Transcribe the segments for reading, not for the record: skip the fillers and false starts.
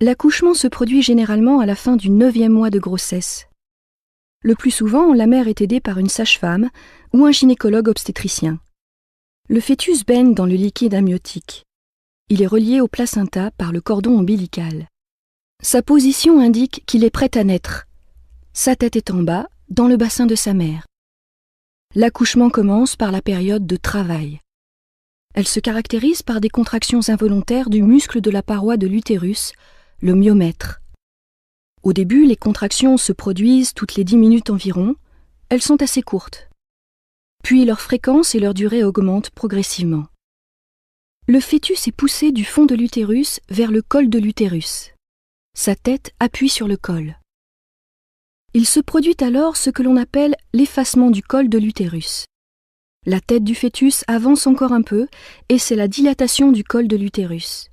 L'accouchement se produit généralement à la fin du 9e mois de grossesse. Le plus souvent, la mère est aidée par une sage-femme ou un gynécologue obstétricien. Le fœtus baigne dans le liquide amniotique. Il est relié au placenta par le cordon ombilical. Sa position indique qu'il est prêt à naître. Sa tête est en bas, dans le bassin de sa mère. L'accouchement commence par la période de travail. Elle se caractérise par des contractions involontaires du muscle de la paroi de l'utérus, le myomètre. Au début, les contractions se produisent toutes les 10 minutes environ. Elles sont assez courtes. Puis leur fréquence et leur durée augmentent progressivement. Le fœtus est poussé du fond de l'utérus vers le col de l'utérus. Sa tête appuie sur le col. Il se produit alors ce que l'on appelle l'effacement du col de l'utérus. La tête du fœtus avance encore un peu et c'est la dilatation du col de l'utérus.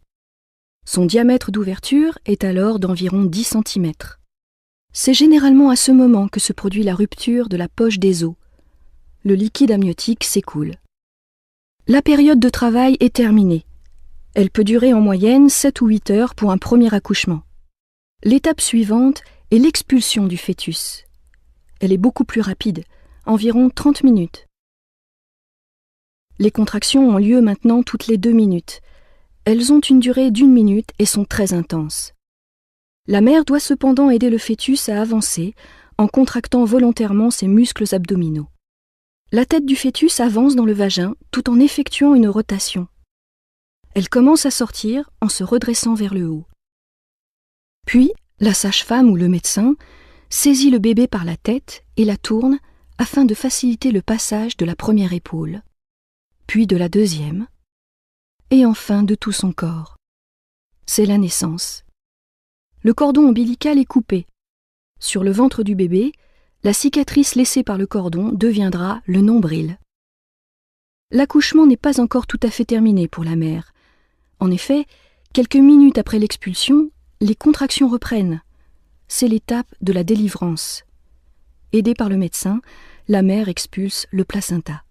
Son diamètre d'ouverture est alors d'environ 10 cm. C'est généralement à ce moment que se produit la rupture de la poche des os. Le liquide amniotique s'écoule. La période de travail est terminée. Elle peut durer en moyenne 7 ou 8 heures pour un premier accouchement. L'étape suivante est l'expulsion du fœtus. Elle est beaucoup plus rapide, environ 30 minutes. Les contractions ont lieu maintenant toutes les 2 minutes. Elles ont une durée d'1 minute et sont très intenses. La mère doit cependant aider le fœtus à avancer en contractant volontairement ses muscles abdominaux. La tête du fœtus avance dans le vagin tout en effectuant une rotation. Elle commence à sortir en se redressant vers le haut. Puis, la sage-femme ou le médecin saisit le bébé par la tête et la tourne afin de faciliter le passage de la première épaule, puis de la deuxième, et enfin de tout son corps. C'est la naissance. Le cordon ombilical est coupé. Sur le ventre du bébé, la cicatrice laissée par le cordon deviendra le nombril. L'accouchement n'est pas encore tout à fait terminé pour la mère. En effet, quelques minutes après l'expulsion, les contractions reprennent. C'est l'étape de la délivrance. Aidée par le médecin, la mère expulse le placenta.